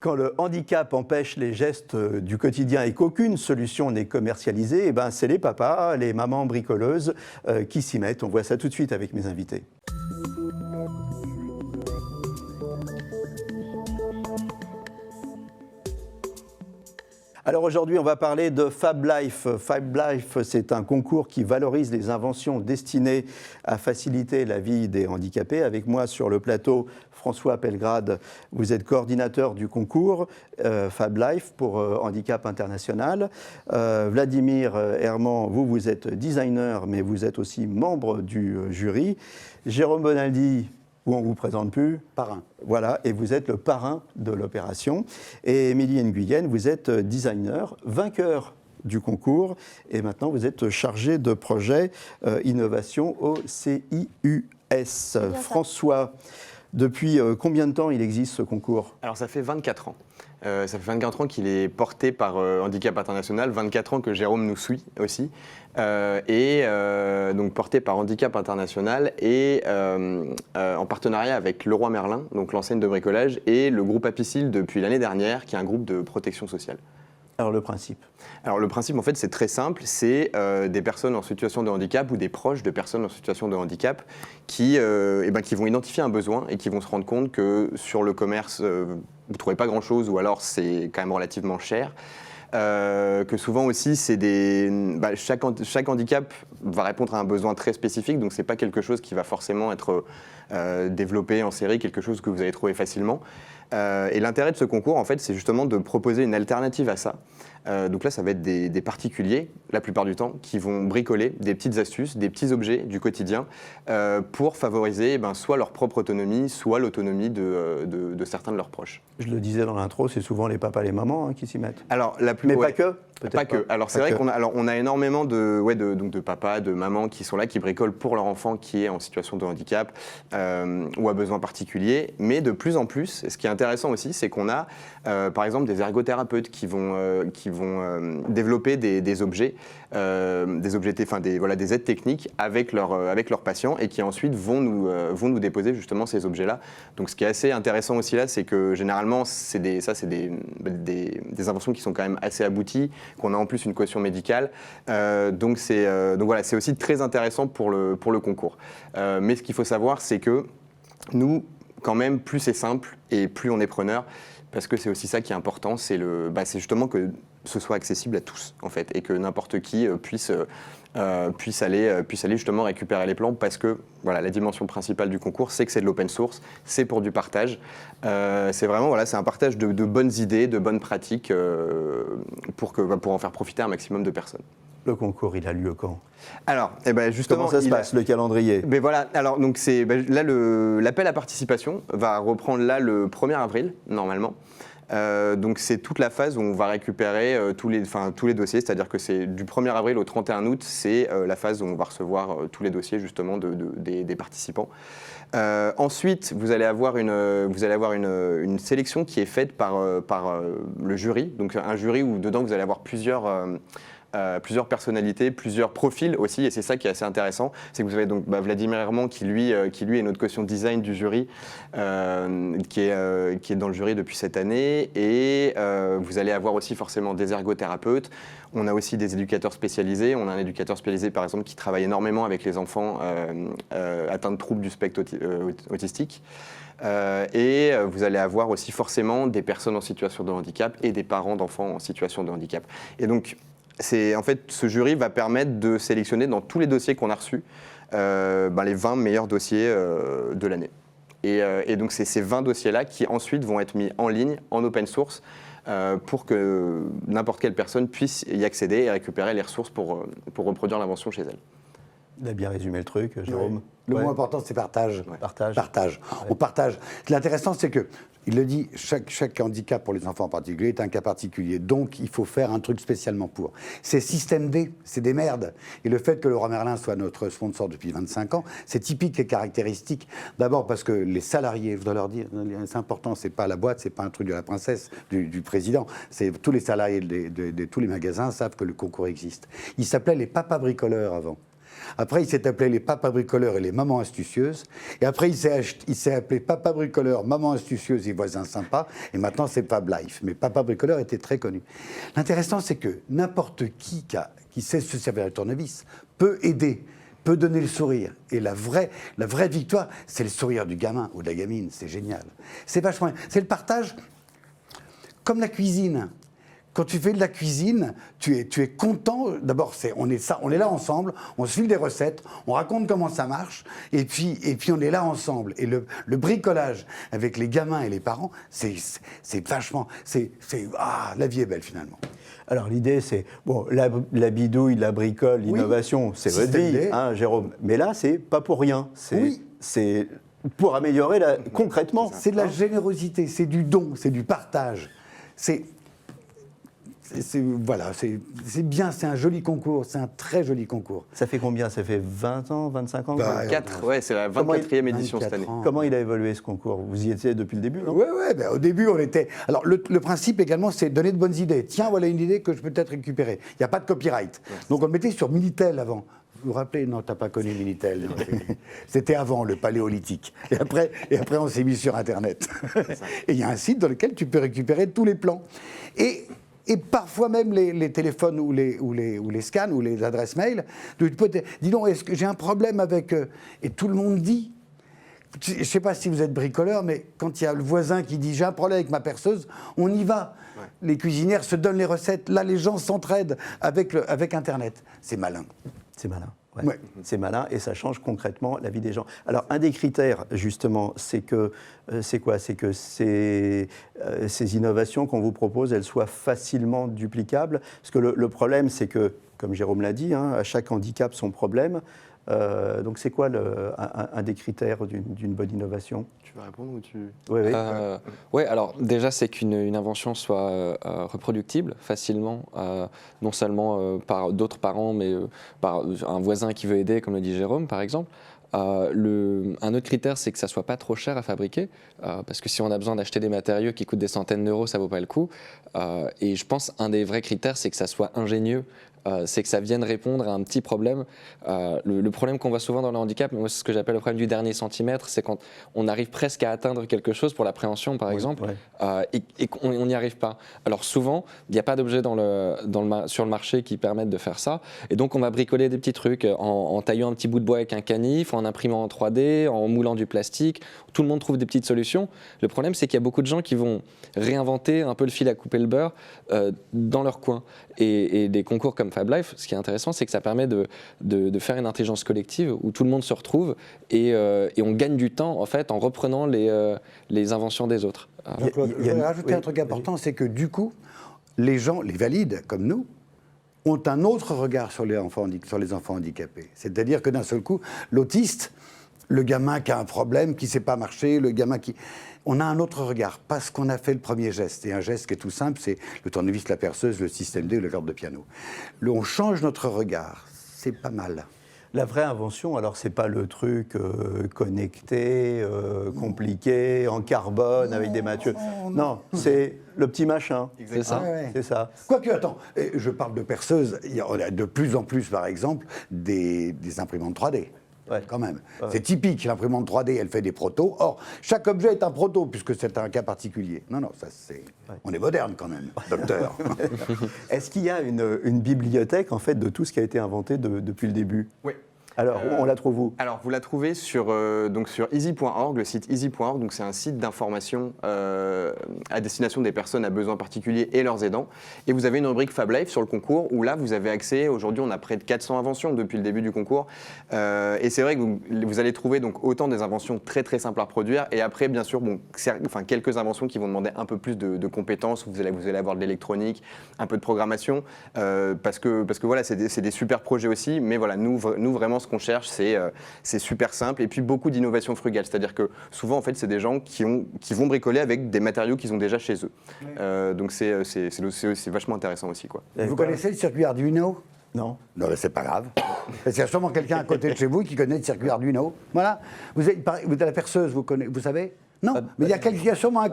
Quand le handicap empêche les gestes du quotidien et qu'aucune solution n'est commercialisée, eh ben c'est les papas, les mamans bricoleuses qui s'y mettent. On voit ça tout de suite avec mes invités. Alors aujourd'hui, on va parler de Fab Life. Fab Life, c'est un concours qui valorise les inventions destinées à faciliter la vie des handicapés. Avec moi sur le plateau, François Pellegrade, vous êtes coordinateur du concours Fab Life pour Handicap International. Vladimir Herman, vous êtes designer, mais vous êtes aussi membre du jury. Jérôme Bonaldi, où on ne vous présente plus. Parrain. Voilà, et vous êtes le parrain de l'opération. Et Émilie Nguyen, vous êtes designer, vainqueur du concours, et maintenant vous êtes chargé de projet innovation au CIUS. François, depuis combien de temps il existe ce concours ? Alors ça fait 24 ans. Ça fait 24 ans qu'il est porté par Handicap International, 24 ans que Jérôme nous suit aussi, donc porté par Handicap International et en partenariat avec Leroy Merlin, donc l'enseigne de bricolage, et le groupe Apicil depuis l'année dernière, qui est un groupe de protection sociale. Alors le principe ? Alors le principe en fait c'est très simple, c'est des personnes en situation de handicap ou des proches de personnes en situation de handicap qui vont identifier un besoin et qui vont se rendre compte que sur le commerce vous ne trouvez pas grand chose ou alors c'est quand même relativement cher. Que souvent aussi, chaque handicap va répondre à un besoin très spécifique, donc ce n'est pas quelque chose qui va forcément être développé en série, quelque chose que vous allez trouver facilement. Et l'intérêt de ce concours, en fait, c'est justement de proposer une alternative à ça. Donc là, ça va être des particuliers, la plupart du temps, qui vont bricoler des petites astuces, des petits objets du quotidien pour favoriser soit leur propre autonomie, soit l'autonomie de certains de leurs proches. Je le disais dans l'intro, c'est souvent les papas, les mamans qui s'y mettent. Alors, mais pas que. Pas que. Alors c'est vrai qu'on a énormément de papas, de mamans qui sont là, qui bricolent pour leur enfant qui est en situation de handicap ou à besoin particulier. Mais de plus en plus, et ce qui est intéressant aussi, c'est qu'on a par exemple des ergothérapeutes qui vont développer des objets, des aides techniques avec leurs patients et qui ensuite vont nous déposer justement ces objets-là. Donc ce qui est assez intéressant aussi là, c'est que généralement c'est des inventions qui sont quand même assez abouties, qu'on a en plus une caution médicale. Donc c'est aussi très intéressant pour le concours. Mais ce qu'il faut savoir, c'est que nous, quand même, plus c'est simple et plus on est preneur, parce que c'est aussi ça qui est important, c'est justement que ce soit accessible à tous, en fait, et que n'importe qui puisse aller justement récupérer les plans, parce que voilà, la dimension principale du concours, c'est que c'est de l'open source, c'est pour du partage. C'est vraiment c'est un partage de bonnes idées, de bonnes pratiques pour en faire profiter un maximum de personnes. Le concours, il a lieu quand ? Alors, justement, comment ça se passe, le calendrier ? Voilà, alors donc là l'appel à participation va reprendre là le 1er avril normalement. Donc c'est toute la phase où on va récupérer tous les dossiers, c'est-à-dire que c'est du 1er avril au 31 août, c'est la phase où on va recevoir tous les dossiers justement des participants. Ensuite, vous allez avoir une sélection qui est faite par le jury, donc un jury où dedans vous allez avoir plusieurs personnalités, plusieurs profils aussi, et c'est ça qui est assez intéressant, c'est que vous avez donc Vladimir Herman qui lui est notre caution design du jury, qui est dans le jury depuis cette année, et vous allez avoir aussi forcément des ergothérapeutes. On a aussi des éducateurs spécialisés. On a un éducateur spécialisé par exemple qui travaille énormément avec les enfants atteints de troubles du spectre autistique. Et vous allez avoir aussi forcément des personnes en situation de handicap et des parents d'enfants en situation de handicap. Et donc ce jury va permettre de sélectionner dans tous les dossiers qu'on a reçus les 20 meilleurs dossiers de l'année. Et donc c'est ces 20 dossiers-là qui ensuite vont être mis en ligne, en open source, pour que n'importe quelle personne puisse y accéder et récupérer les ressources pour reproduire l'invention chez elle. Il a bien résumé le truc, Jérôme. Ouais. Le mot important, c'est partage. Ouais. Partage. Ouais. On partage. L'intéressant, c'est que, il le dit, chaque handicap pour les enfants en particulier est un cas particulier. Donc, il faut faire un truc spécialement pour. C'est système D, c'est des merdes. Et le fait que Leroy Merlin soit notre sponsor depuis 25 ans, c'est typique et caractéristique. D'abord parce que les salariés, je voudrais leur dire, c'est important, c'est pas la boîte, c'est pas un truc de la princesse, du président. C'est tous les salariés de tous les magasins savent que le concours existe. Il s'appelait les papas bricoleurs avant. Après, il s'est appelé les papas bricoleurs et les mamans astucieuses. Et après, il s'est appelé papa bricoleur, maman astucieuse et voisins sympas. Et maintenant, c'est Fab Life. Mais papa bricoleur était très connu. L'intéressant, c'est que n'importe qui sait se servir de tournevis peut aider, peut donner le sourire. Et la vraie victoire, c'est le sourire du gamin ou de la gamine. C'est génial. C'est vachement... C'est le partage comme la cuisine. Quand tu fais de la cuisine, tu es content. D'abord, on est là ensemble, on se file des recettes, on raconte comment ça marche, et puis on est là ensemble. Et le bricolage avec les gamins et les parents, c'est vachement... la vie est belle finalement. Alors l'idée c'est, bon, la bidouille, la bricole, l'innovation, c'est votre vie, hein, Jérôme. Mais là, c'est pas pour rien. C'est pour améliorer concrètement. C'est de la générosité, c'est du don, c'est du partage. Voilà, c'est bien, c'est un joli concours, c'est un très joli concours. Ça fait combien? Ça fait 20 ans, 25 ans? 24, ouais, c'est la 24e édition cette année. Comment il a évolué ce concours? Vous y étiez depuis le début, non? Oui, au début, on était... Alors, le principe également, c'est donner de bonnes idées. Tiens, voilà une idée que je peux peut-être récupérer. Il n'y a pas de copyright. Donc, on le mettait sur Minitel avant. Vous vous rappelez? Non, tu n'as pas connu Minitel. C'était avant, le paléolithique. Et après, on s'est mis sur Internet. Et il y a un site dans lequel tu peux récupérer tous les plans. Et parfois même les téléphones ou les scans ou les adresses mail, dis donc, est-ce que j'ai un problème avec... Et tout le monde dit, je ne sais pas si vous êtes bricoleur, mais quand il y a le voisin qui dit « j'ai un problème avec ma perceuse », on y va. Ouais. Les cuisinières se donnent les recettes. Là, les gens s'entraident avec Internet. C'est malin. C'est malin. Ouais. C'est malin et ça change concrètement la vie des gens. Alors, un des critères, justement, c'est que ces innovations qu'on vous propose, elles soient facilement duplicables. Parce que le problème, c'est que, comme Jérôme l'a dit, hein, à chaque handicap, son problème. Donc, c'est quoi un des critères d'une bonne innovation? Tu veux répondre ou tu... Oui, alors déjà, c'est qu'une invention soit reproductible facilement, non seulement par d'autres parents, mais par un voisin qui veut aider, comme le dit Jérôme, par exemple. Un autre critère, c'est que ça ne soit pas trop cher à fabriquer, parce que si on a besoin d'acheter des matériaux qui coûtent des centaines d'euros, ça ne vaut pas le coup. Et je pense qu'un des vrais critères, c'est que ça soit ingénieux. C'est que ça vienne répondre à un petit problème. Le problème qu'on voit souvent dans le handicap, moi, c'est ce que j'appelle le problème du dernier centimètre, c'est quand on arrive presque à atteindre quelque chose pour la préhension, par exemple, et qu'on n'y arrive pas. Alors souvent, il n'y a pas d'objet sur le marché qui permettent de faire ça, et donc on va bricoler des petits trucs en taillant un petit bout de bois avec un canif, en imprimant en 3D, en moulant du plastique. Tout le monde trouve des petites solutions. Le problème, c'est qu'il y a beaucoup de gens qui vont réinventer un peu le fil à couper le beurre dans leur coin. Et des concours comme Fab Life, ce qui est intéressant, c'est que ça permet de faire une intelligence collective où tout le monde se retrouve et on gagne du temps en fait en reprenant les inventions des autres. Je vais rajouter un truc important, c'est que du coup, les gens, les valides comme nous, ont un autre regard sur les enfants handicapés. C'est-à-dire que d'un seul coup, l'autiste, le gamin qui a un problème, qui ne sait pas marcher, le gamin qui... On a un autre regard, parce qu'on a fait le premier geste. Et un geste qui est tout simple, c'est le tournevis, la perceuse, le système D, le corde de piano. On change notre regard, c'est pas mal. La vraie invention, alors, c'est pas le truc connecté, compliqué, en carbone, avec des matériaux. Non, c'est le petit machin. C'est ça. C'est ça. Quoique, attends, je parle de perceuse, il y a de plus en plus, par exemple, des imprimantes 3D. Ouais. Quand même. Ouais. C'est typique, l'imprimante 3D, elle fait des protos. Or, chaque objet est un proto, puisque c'est un cas particulier. Non, ça c'est... Ouais. On est moderne quand même, docteur. Est-ce qu'il y a une bibliothèque, en fait, de tout ce qui a été inventé depuis le début? Oui. Alors, on la trouve où? Alors, vous la trouvez sur easy.org, le site easy.org. Donc, c'est un site d'information à destination des personnes à besoins particuliers et leurs aidants. Et vous avez une rubrique Fab Life sur le concours où là, vous avez accès. Aujourd'hui, on a près de 400 inventions depuis le début du concours. Et c'est vrai que vous allez trouver donc autant des inventions très très simples à reproduire. Et après, bien sûr, quelques inventions qui vont demander un peu plus de compétences. Vous allez avoir de l'électronique, un peu de programmation, parce que voilà, c'est des super projets aussi. Mais voilà, nous vraiment, ce qu'on cherche, c'est super simple et puis beaucoup d'innovation frugale. C'est-à-dire que souvent, en fait, c'est des gens qui vont bricoler avec des matériaux qu'ils ont déjà chez eux. Oui. Donc c'est vachement intéressant aussi, quoi. Vous connaissez le circuit Arduino? Non. Non, mais c'est pas grave. Il y a sûrement quelqu'un à côté de chez vous qui connaît le circuit Arduino. Voilà. Vous avez la perceuse, vous savez? Non, mais il y a sûrement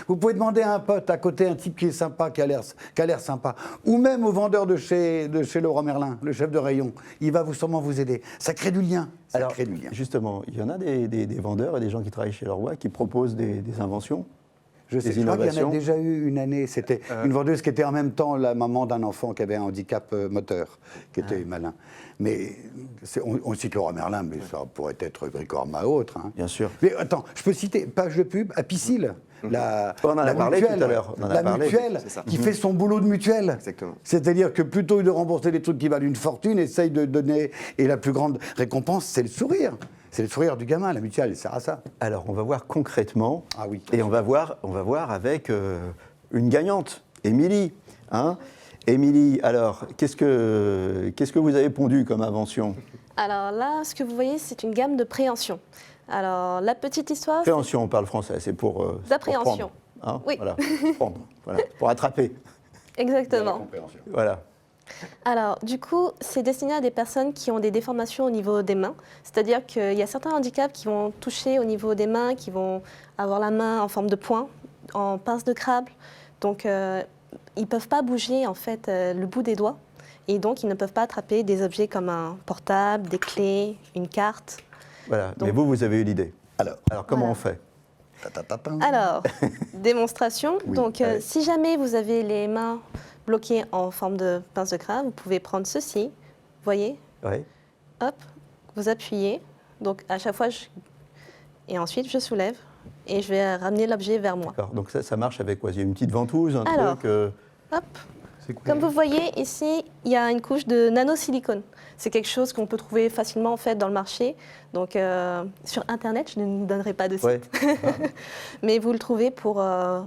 vous pouvez demander à un pote à côté, un type qui est sympa, qui a l'air sympa, ou même au vendeur de chez Leroy Merlin, le chef de rayon. Il va sûrement vous aider. Ça crée du lien. Ça Alors, crée du lien. justement, il y en a des vendeurs et des gens qui travaillent chez Leroy qui proposent des inventions. Je crois qu'il y en a déjà eu une année. C'était une vendeuse qui était en même temps la maman d'un enfant qui avait un handicap moteur, qui était malin. Mais on cite Leroy Merlin, mais ça pourrait être Bricorama ou autre. Hein. Bien sûr. Mais attends, je peux citer, page de pub, à Piscille. On en a parlé mutuelle, tout à l'heure. La mutuelle qui fait son boulot de mutuelle. Exactement. C'est-à-dire que plutôt que de rembourser des trucs qui valent une fortune, essaye de donner. Et la plus grande récompense, c'est le sourire. C'est le sourire du gamin, la mutuelle, elle sert à ça. Alors, on va voir concrètement. Ah oui. Et on va voir avec une gagnante, Émilie. Hein. Émilie, alors, qu'est-ce que vous avez pondu comme invention? Alors là, ce que vous voyez, c'est une gamme de préhension. Alors, la petite histoire... Préhension, on parle français, c'est pour. D'appréhension. Hein, Oui. Voilà, prendre, voilà, pour attraper. Exactement. Voilà. Alors, du coup, c'est destiné à des personnes qui ont des déformations au niveau des mains. C'est-à-dire qu'il y a certains handicaps qui vont toucher au niveau des mains, qui vont avoir la main en forme de poing, en pince de crabe. Donc, ils ne peuvent pas bouger, en fait, le bout des doigts. Et donc, ils ne peuvent pas attraper des objets comme un portable, des clés, une carte. Voilà. Donc- Mais vous avez eu l'idée. Alors, comment Voilà. on fait? Alors, démonstration. Oui, Donc, allez. si jamais vous avez les mains bloquées en forme de pince de crabe, vous pouvez prendre ceci. Voyez, Ouais. hop, vous appuyez. Donc, à chaque fois, et ensuite, je soulève et je vais ramener l'objet vers moi. D'accord. Donc ça marche avec quoi? Il y a une petite ventouse, un Alors. truc. Hop. Comme vous voyez, ici, il y a une couche de nanosilicone. C'est quelque chose qu'on peut trouver facilement en fait dans le marché. Donc sur Internet, je ne donnerai pas de site. Ouais. Mais vous le trouvez pour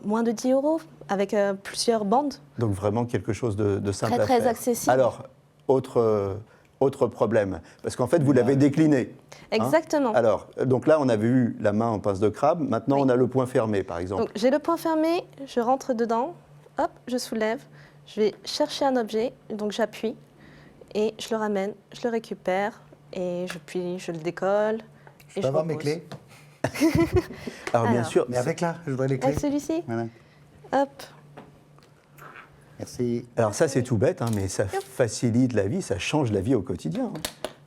moins de 10 € avec plusieurs bandes. Donc vraiment quelque chose de simple Très, à très faire. accessible. Alors, autre problème, parce qu'en fait, vous l'avez décliné. hein. Exactement. Alors, donc là, on avait eu la main en pince de crabe. Maintenant, Oui. on a le poing fermé, par exemple. Donc j'ai le poing fermé, je rentre dedans, hop, je soulève, je vais chercher un objet, donc j'appuie et je le ramène, je le récupère et je le décolle. Je peux avoir mes clés? Alors, bien alors. sûr, Mais avec là, je voudrais les clés. Avec celui-ci, Voilà. hop. Merci. alors ça, c'est tout bête, hein, mais ça facilite la vie, ça change la vie au quotidien. hein.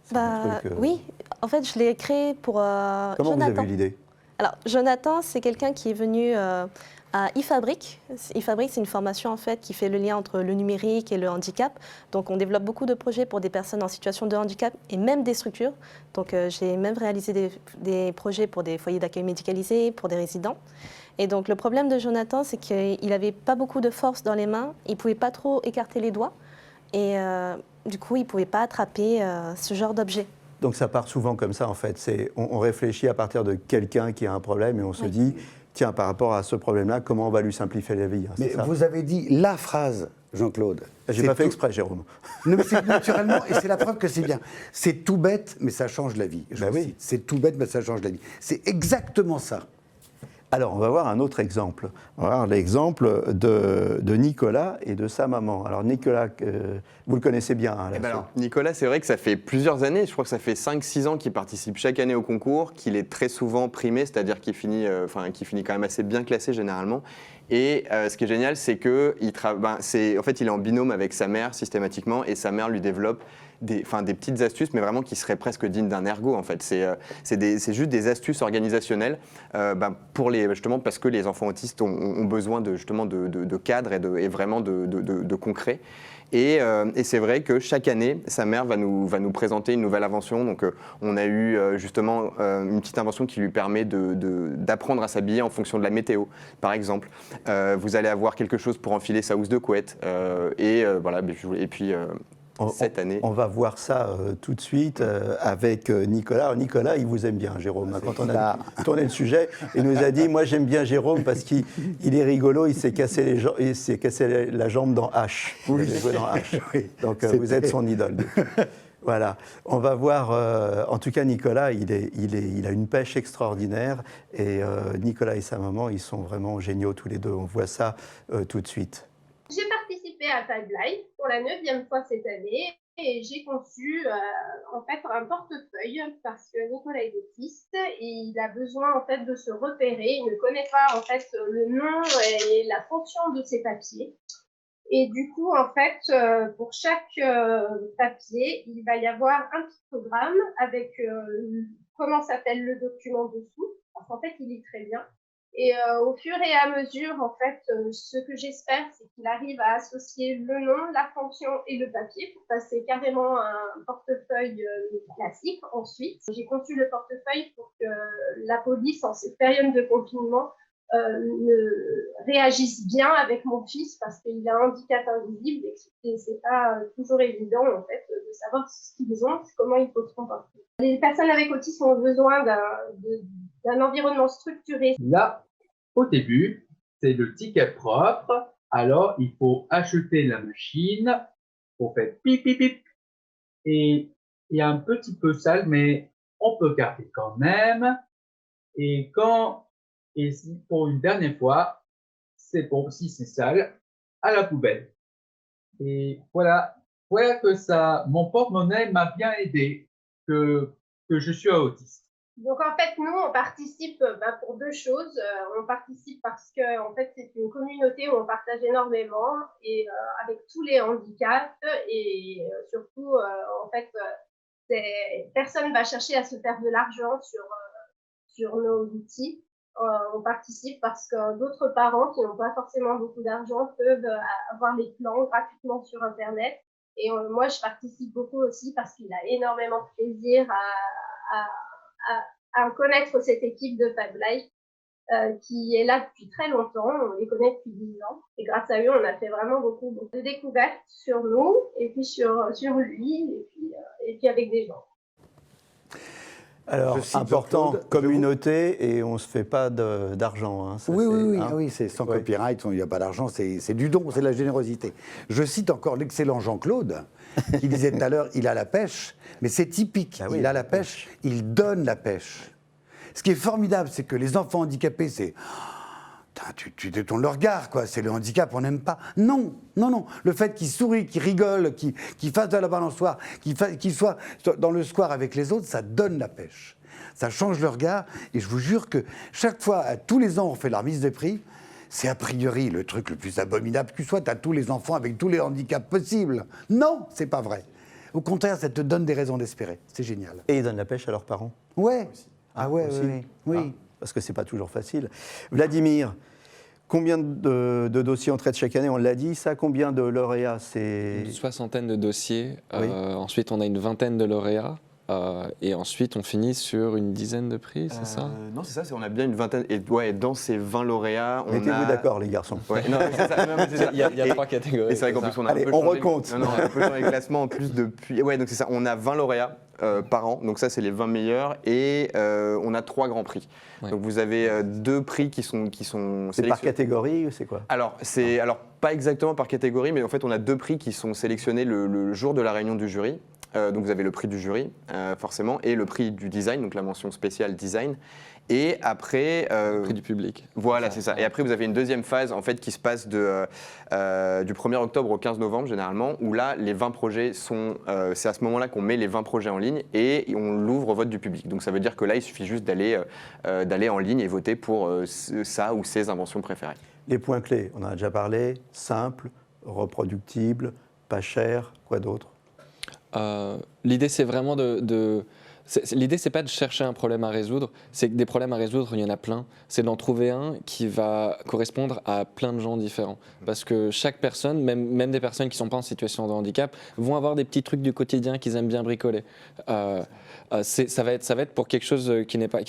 C'est un Bah, truc, oui, en fait, je l'ai créé pour Comment vous Jonathan. avez eu l'idée? Alors, Jonathan, c'est quelqu'un qui est venu à eFabric. eFabric, c'est une formation en fait qui fait le lien entre le numérique et le handicap. Donc, on développe beaucoup de projets pour des personnes en situation de handicap et même des structures. Donc, j'ai même réalisé des projets pour des foyers d'accueil médicalisés, pour des résidents. Et donc, le problème de Jonathan, c'est qu'il n'avait pas beaucoup de force dans les mains. Il ne pouvait pas trop écarter les doigts. Et du coup, il ne pouvait pas attraper ce genre d'objet. Donc ça part souvent comme ça en fait. On réfléchit à partir de quelqu'un qui a un problème et on se Oui. dit, tiens, par rapport à ce problème-là, comment on va lui simplifier la vie? hein, c'est Mais ça. vous avez dit la phrase, Jean-Claude. J'ai C'est pas fait tout- exprès, Jérôme. Non, mais c'est naturellement, et c'est la preuve que c'est bien. C'est tout bête, mais ça change la vie. Je Bah vous oui. cite. C'est tout bête, mais ça change la vie. C'est exactement ça. Alors, on va voir un autre exemple. On va voir l'exemple de Nicolas et de sa maman. Alors, Nicolas, vous le connaissez bien. hein, Eh ben là-dessus. alors, Nicolas, c'est vrai que ça fait plusieurs années, je crois que ça fait 5-6 ans qu'il participe chaque année au concours, qu'il est très souvent primé, c'est-à-dire qu'il finit quand même assez bien classé généralement. Et ce qui est génial, c'est qu'il en fait, il est en binôme avec sa mère systématiquement, et sa mère lui développe des petites astuces, mais vraiment qui seraient presque dignes d'un ergot en fait. C'est juste des astuces organisationnelles justement parce que les enfants autistes ont besoin de cadres et vraiment de concret. Et c'est vrai que chaque année, sa mère va nous présenter une nouvelle invention. Donc, on a eu justement une petite invention qui lui permet d'apprendre à s'habiller en fonction de la météo, par exemple. Vous allez avoir quelque chose pour enfiler sa housse de couette. Voilà. Et puis, cette année. On va voir ça tout de suite avec Nicolas. Alors, Nicolas, il vous aime bien, Jérôme. Quand on a tourné le sujet, il nous a dit, moi j'aime bien Jérôme parce qu'il est rigolo, il s'est cassé la jambe dans H. Il avait joué dans H. Donc vous êtes son idole. Voilà, on va voir, en tout cas Nicolas, il a une pêche extraordinaire et Nicolas et sa maman, ils sont vraiment géniaux tous les deux. On voit ça tout de suite. J'ai participé à Five Live pour la 9e fois cette année. Et j'ai conçu en fait un portefeuille parce que Nicolas est autiste et il a besoin en fait de se repérer. Il ne connaît pas en fait le nom et la fonction de ses papiers. Et du coup, en fait, pour chaque papier, il va y avoir un pictogramme avec comment s'appelle le document dessous. Parce qu'en fait, il lit très bien. Et au fur et à mesure, en fait, ce que j'espère, c'est qu'il arrive à associer le nom, la fonction et le papier pour passer carrément à un portefeuille classique. Ensuite, j'ai conçu le portefeuille pour que la police, en cette période de confinement, réagisse bien avec mon fils parce qu'il a un handicap invisible et c'est pas toujours évident en fait de savoir ce qu'ils ont, comment il faut se comporter. Les personnes avec autisme ont besoin d'un environnement structuré. Là, au début, c'est le ticket propre. Alors, il faut acheter la machine pour faire pip, pip, pip. Et il y a un petit peu sale, mais on peut garder quand même. Et pour une dernière fois, c'est bon, si c'est sale, à la poubelle. Et voilà que mon porte-monnaie m'a bien aidé, que je suis autiste. Donc en fait, nous, on participe pour deux choses. On participe parce que en fait, c'est une communauté où on partage énormément et avec tous les handicaps et surtout, en fait, personne ne va chercher à se faire de l'argent sur nos outils. On participe parce que d'autres parents qui n'ont pas forcément beaucoup d'argent peuvent avoir les plans gratuitement sur Internet. Et moi, je participe beaucoup aussi parce qu'il a énormément de plaisir à connaître cette équipe de Fab Life qui est là depuis très longtemps. On les connaît depuis 10 ans. Et grâce à eux, on a fait vraiment beaucoup de découvertes sur nous et puis sur lui et puis avec des gens. Alors, important, communauté, et on ne se fait pas d'argent. Hein, oui, c'est sans copyright, il n'y a pas d'argent, c'est du don, c'est de la générosité. Je cite encore l'excellent Jean-Claude, qui disait tout à l'heure, il a la pêche, mais c'est typique, il a la pêche, il donne la pêche. Ce qui est formidable, c'est que les enfants handicapés, c'est... Tu détournes le regard, quoi. C'est le handicap, on n'aime pas. Non. Le fait qu'ils sourient, qu'ils rigolent, qu'ils fassent de la balançoire, qu'ils soient dans le square avec les autres, ça donne la pêche. Ça change le regard. Et je vous jure que chaque fois, tous les ans, on fait la remise des prix. C'est a priori le truc le plus abominable que soit. T'as tous les enfants avec tous les handicaps possibles. Non, c'est pas vrai. Au contraire, ça te donne des raisons d'espérer. C'est génial. Et ils donnent la pêche à leurs parents. Ouais. Oui. Parce que c'est pas toujours facile. Vladimir, combien de dossiers on traite chaque année? On l'a dit, ça. Combien de lauréats? C'est une soixantaine de dossiers. Oui. Ensuite, on a une vingtaine de lauréats. Et ensuite, on finit sur une dizaine de prix, c'est ça? Non, c'est ça, on a bien une vingtaine. Et dans ces 20 lauréats, on Mettez-vous d'accord, les garçons. Ouais, non, c'est ça. Il y a 3 catégories. Et c'est vrai qu'en plus, on a Allez, un peu on changé. recompte. On a un peu changé les classements en plus depuis. Ouais, donc c'est ça. On a 20 lauréats par an. Donc ça, c'est les 20 meilleurs. Et on a 3 grands prix. Ouais. Donc vous avez 2 prix qui sont C'est par catégorie ou c'est quoi? Alors, pas exactement par catégorie, mais en fait, on a 2 prix qui sont sélectionnés le jour de la réunion du jury. Donc vous avez le prix du jury, forcément, et le prix du design, donc la mention spéciale design. Et après... le prix du public. Voilà, c'est ça. Et après, vous avez une deuxième phase, en fait, qui se passe du 1er octobre au 15 novembre, généralement, où là, les 20 projets sont... c'est à ce moment-là qu'on met les 20 projets en ligne et on l'ouvre au vote du public. Donc ça veut dire que là, il suffit juste d'aller en ligne et voter pour ça ou ses inventions préférées. Les points clés, on en a déjà parlé, simple, reproductible, pas cher, quoi d'autre? L'idée, c'est vraiment l'idée, c'est pas de chercher un problème à résoudre, c'est que des problèmes à résoudre, il y en a plein. C'est d'en trouver un qui va correspondre à plein de gens différents. Parce que chaque personne, même des personnes qui ne sont pas en situation de handicap, vont avoir des petits trucs du quotidien qu'ils aiment bien bricoler. Ça va être pour quelque chose qui n'a pas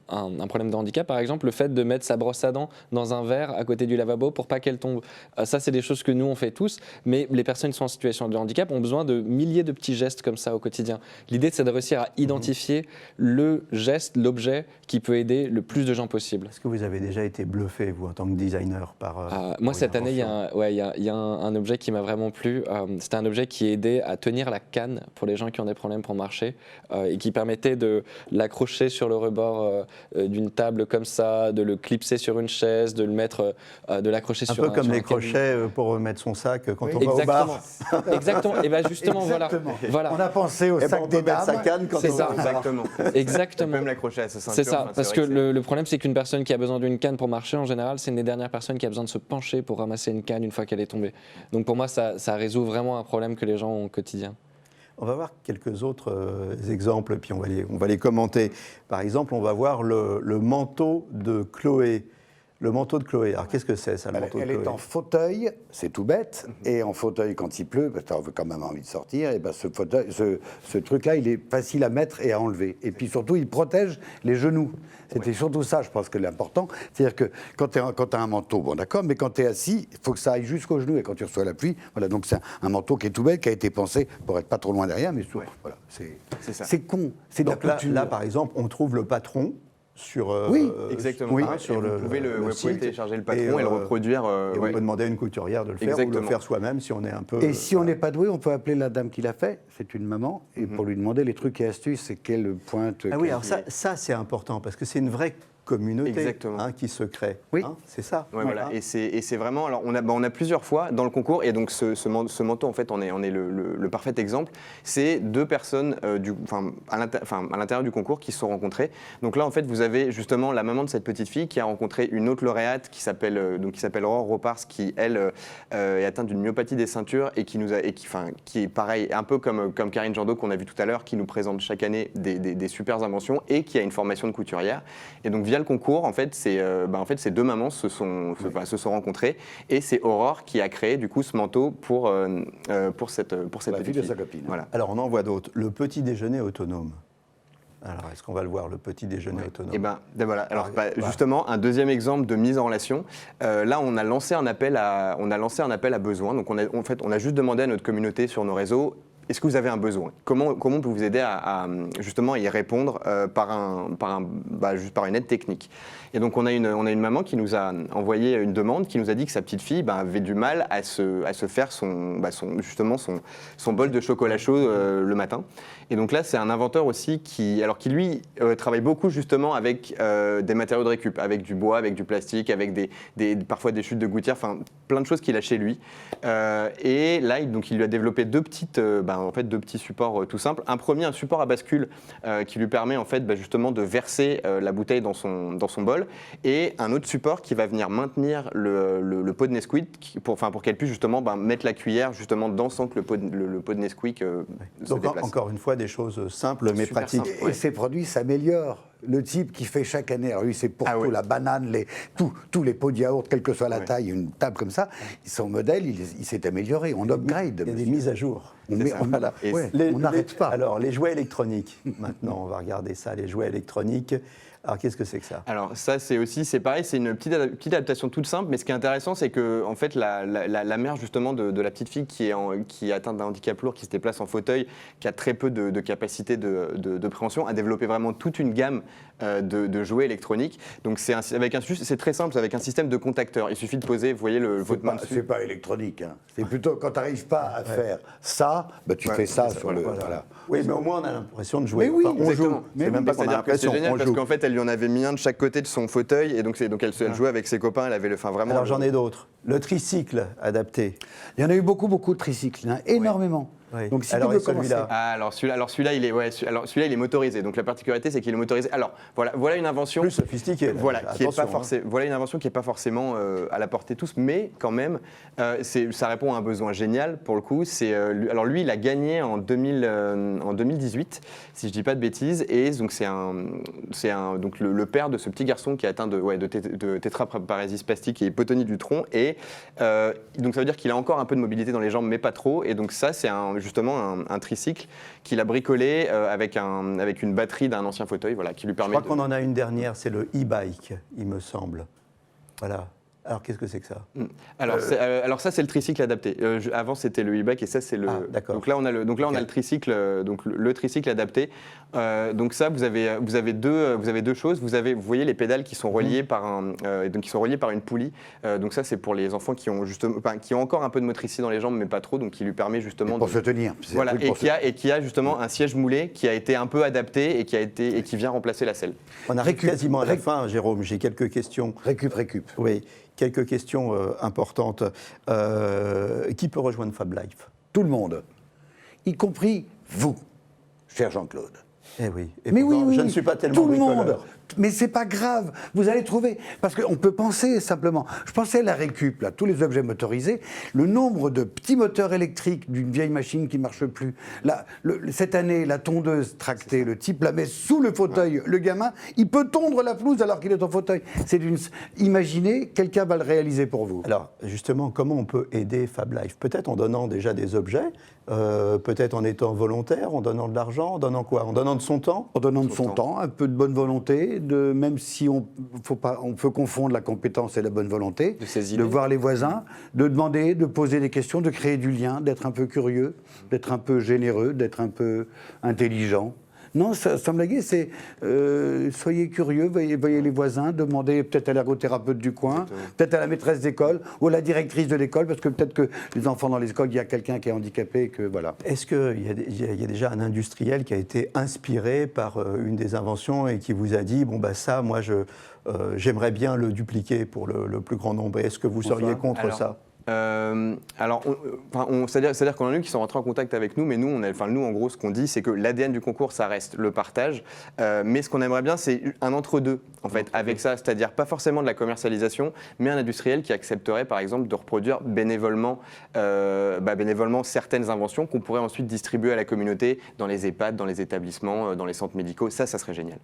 un problème de handicap. Par exemple, le fait de mettre sa brosse à dents dans un verre à côté du lavabo pour pas qu'elle tombe. Ça, c'est des choses que nous, on fait tous. Mais les personnes qui sont en situation de handicap ont besoin de milliers de petits gestes comme ça au quotidien. L'idée, c'est de réussir à identifier le geste, l'objet qui peut aider le plus de gens possible. Est-ce que vous avez déjà été bluffé, vous, en tant que designer, par Moi, une cette année, il y invention a un objet qui m'a vraiment plu. C'était un objet qui aidait à tenir la canne pour les gens qui ont des problèmes pour marcher et qui permettait de l'accrocher sur le rebord d'une table comme ça, de le clipser sur une chaise, de le mettre, de l'accrocher un sur peu comme sur les cabinet. crochets pour mettre son sac quand on va au Exactement. bar. Exactement. Et bien justement, Exactement. voilà. On a pensé au Eh ben, sac on peut des mettre sa dames. canne quand C'est on ça. va au bar. Exactement. Exactement. Même l'accrocher à sa ceinture. C'est ça, enfin, parce vrai que c'est- le problème, c'est qu'une personne qui a besoin d'une canne pour marcher, en général, c'est une des dernières personnes qui a besoin de se pencher pour ramasser une canne une fois qu'elle est tombée. Donc pour moi, ça résout vraiment un problème que les gens ont au quotidien. On va voir quelques autres exemples, puis on va les commenter. Par exemple, on va voir le manteau de Chloé. Le manteau de Chloé. Alors, qu'est-ce que c'est, ça, le manteau de Elle Chloé? est en fauteuil, c'est tout bête, et en fauteuil quand il pleut, parce que tu as quand même envie de sortir, et ben ce truc-là, il est facile à mettre et à enlever. Et puis surtout, il protège les genoux. C'était surtout ça, je pense, que l'important. C'est-à-dire que quand tu as un manteau, bon d'accord, mais quand tu es assis, il faut que ça aille jusqu'aux genoux, et quand tu reçois la pluie, voilà, donc c'est un manteau qui est tout bête, qui a été pensé pour être pas trop loin derrière, mais voilà, C'est ça. c'est con, c'est de la Donc là, couture. là, par exemple, on trouve le patron sur, Oui, Exactement. oui, pareil. sur Et le, vous pouvez, le vous pouvez site. télécharger le patron et, le reproduire. Et ouais. on peut demander à une couturière de le faire ou de le Exactement. faire soi-même si on est un peu. Et si on n'est pas doué, on peut appeler la dame qui l'a fait, c'est une maman, et pour lui demander les trucs et astuces, et quelle pointe. Ah oui, quelle- alors ça c'est important parce que c'est une vraie communauté Exactement. qui se crée. Oui. Hein, c'est ça. Ouais, voilà. Et c'est vraiment. Alors, on a plusieurs fois dans le concours, et donc ce manteau, en fait, on est le parfait exemple. C'est deux personnes à l'intérieur du concours qui se sont rencontrées. Donc là, en fait, vous avez justement la maman de cette petite fille qui a rencontré une autre lauréate qui s'appelle Aurore Ropars, qui elle est atteinte d'une myopathie des ceintures et qui est pareil, un peu comme Karine Jandot qu'on a vu tout à l'heure, qui nous présente chaque année des super inventions et qui a une formation de couturière. Et donc via le concours, en fait, ces deux mamans se sont rencontrées, et c'est Aurore qui a créé du coup ce manteau pour cette la petite fille de fille. sa copine. Voilà. Alors on en voit d'autres. Le petit déjeuner autonome. Alors est-ce qu'on va le voir, le petit déjeuner autonome? Et ben voilà. Alors voilà. justement, un deuxième exemple de mise en relation. Là, on a lancé un appel à besoins. Donc on a juste demandé à notre communauté sur nos réseaux. Est-ce que vous avez un besoin? Comment on peut vous aider à justement y répondre juste par une aide technique? Et donc on a une maman qui nous a envoyé une demande, qui nous a dit que sa petite fille avait du mal à se faire son bol de chocolat chaud le matin. Et donc là, c'est un inventeur aussi qui lui travaille beaucoup justement avec des matériaux de récup, avec du bois, avec du plastique, avec parfois des chutes de gouttières, enfin plein de choses qu'il a chez lui. Et là, il lui a développé deux petits supports tout simples. Un premier, un support à bascule qui lui permet en fait justement de verser la bouteille dans son bol, et un autre support qui va venir maintenir le pot de Nesquik pour qu'elle puisse justement mettre la cuillère justement dedans sans que le pot de Nesquik se Donc déplace. encore une fois, des choses simples mais Super pratiques. simple. Et ces produits s'améliorent. Le type qui fait chaque année, alors lui c'est pour Ah tout, ouais. la banane, tous les pots de yaourt, quelle que soit la Ouais. taille, une table comme ça, son modèle il s'est amélioré, on upgrade. Il y a des monsieur. mises à jour. On C'est met- ça. on- Voilà. Et ouais, Les- on n'arrête pas. Alors, les jouets électroniques. Maintenant, on va regarder ça, les jouets électroniques. Alors, qu'est-ce que c'est que ça? Alors ça c'est pareil, c'est une petite adaptation toute simple, mais ce qui est intéressant c'est que en fait la mère justement de la petite fille qui est atteinte d'un handicap lourd, qui se déplace en fauteuil, qui a très peu de capacité de préhension, a développé vraiment toute une gamme de jouets électroniques. Donc c'est très simple, c'est avec un système de contacteurs. Il suffit de poser, vous voyez votre main C'est dessus. pas électronique, hein. C'est plutôt quand tu n'arrives pas à faire ça, tu fais ça c'est ça, sur le. Voilà. Voilà. Oui, mais au moins, on a l'impression de jouer. Mais oui, Enfin, on joue. Exactement. C'est même pas qu'on a C'est-à-dire que c'est l'impression, génial on parce joue. qu'en fait elle lui en avait mis un de chaque côté de son fauteuil, et donc elle jouait avec ses copains, elle avait vraiment. Alors, j'en ai d'autres. Le tricycle adapté. Il y en a eu beaucoup de tricycles, hein, énormément. Oui. Donc si Alors, tu veux et celui-là commencer- Ah, alors celui-là il est motorisé. Donc la particularité c'est qu'il est motorisé. Alors voilà une invention Plus sophistiqué. là. Voilà, Attention, hein. voilà une invention qui n'est pas forcément à la portée de tous, mais quand même, ça répond à un besoin génial pour le coup. Alors lui, il a gagné en 2018, si je ne dis pas de bêtises, et donc donc le père de ce petit garçon qui est atteint de tétraparésie spastique et hypotonie du tronc, et donc ça veut dire qu'il a encore un peu de mobilité dans les jambes, mais pas trop, et donc ça c'est justement un tricycle qu'il a bricolé avec une batterie d'un ancien fauteuil, voilà, qui lui Je permet crois qu'on en a une dernière, c'est le e-bike, il me semble. Voilà. Alors, qu'est-ce que c'est que ça? Alors ça, c'est le tricycle adapté. Avant, c'était le e-bike et ça, c'est le. Ah, d'accord. Donc là, on a le tricycle, donc le tricycle adapté. Donc ça, vous avez deux choses. Vous voyez les pédales qui sont reliées par une poulie. Donc ça, c'est pour les enfants qui ont encore un peu de motricité dans les jambes, mais pas trop, donc qui lui permet justement Pour se tenir. Voilà, et qui a justement un siège moulé qui a été un peu adapté et qui vient remplacer la selle. On arrive quasiment à la fin, Jérôme. J'ai quelques questions. Récup. Oui, quelques questions importantes. Qui peut rejoindre Fab Life? Tout le monde, y compris vous, cher Jean-Claude. Eh oui. Et Mais pourtant, oui, je ne suis pas tellement tout le bricoleur. monde. Mais c'est pas grave, vous allez trouver. Parce qu'on peut penser simplement. Je pensais à la récup, là, tous les objets motorisés, le nombre de petits moteurs électriques d'une vieille machine qui ne marche plus. Là, cette année, la tondeuse tractée, le type la met sous le fauteuil. Le gamin, il peut tondre la pelouse alors qu'il est en fauteuil. Imaginez, quelqu'un va le réaliser pour vous. Alors, justement, comment on peut aider Fab Life? Peut-être en donnant déjà des objets, peut-être en étant volontaire, en donnant de l'argent, en donnant quoi? En donnant de son temps? En donnant de son temps, un peu de bonne volonté, même si on peut confondre la compétence et la bonne volonté, De ses de idées. voir les voisins, de demander, de poser des questions, de créer du lien, d'être un peu curieux, d'être un peu généreux, d'être un peu intelligent. Non, sans blaguer, c'est soyez curieux, voyez les voisins, demandez peut-être à l'ergothérapeute du coin, peut-être à la maîtresse d'école ou à la directrice de l'école, parce que peut-être que les enfants dans les écoles, il y a quelqu'un qui est handicapé, que voilà. Est-ce qu'il y a déjà un industriel qui a été inspiré par une des inventions et qui vous a dit, bon, bah ça, moi, j'aimerais bien le dupliquer pour le plus grand nombre? Est-ce que vous seriez contre ça? C'est-à-dire qu'on en a eu qui sont rentrés en contact avec nous, mais nous, en gros, ce qu'on dit, c'est que l'ADN du concours, ça reste le partage, mais ce qu'on aimerait bien, c'est un entre-deux, en fait, avec ça, c'est-à-dire pas forcément de la commercialisation, mais un industriel qui accepterait, par exemple, de reproduire bénévolement certaines inventions qu'on pourrait ensuite distribuer à la communauté dans les EHPAD, dans les établissements, dans les centres médicaux. Ça serait génial.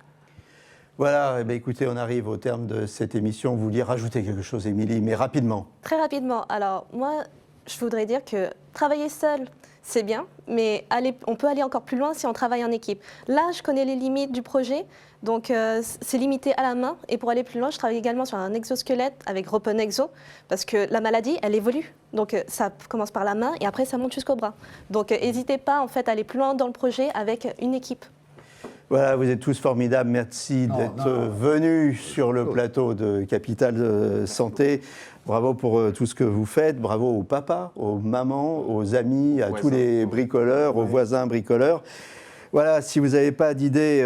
Voilà, eh bien, écoutez, on arrive au terme de cette émission. Vous vouliez rajouter quelque chose, Émilie, mais rapidement. Très rapidement. Alors, moi, je voudrais dire que travailler seul, c'est bien, mais on peut aller encore plus loin si on travaille en équipe. Là, je connais les limites du projet, donc c'est limité à la main. Et pour aller plus loin, je travaille également sur un exosquelette avec Ropen Exo, parce que la maladie, elle évolue. Donc ça commence par la main et après, ça monte jusqu'au bras. Donc n'hésitez pas en fait, à aller plus loin dans le projet avec une équipe. Voilà, vous êtes tous formidables. Merci d'être venus sur le plateau de Capital Santé. Bravo pour tout ce que vous faites. Bravo aux papas, aux mamans, aux amis, à tous les bricoleurs, aux voisins bricoleurs. Voilà, si vous n'avez pas d'idée,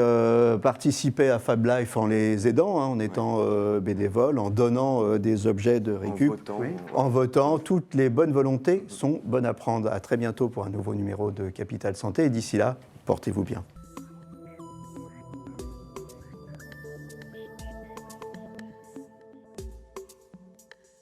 participez à Fab Life en les aidant, en étant bénévole, en donnant des objets de récup, en votant. Toutes les bonnes volontés sont bonnes à prendre. À très bientôt pour un nouveau numéro de Capital Santé. Et d'ici là, portez-vous bien.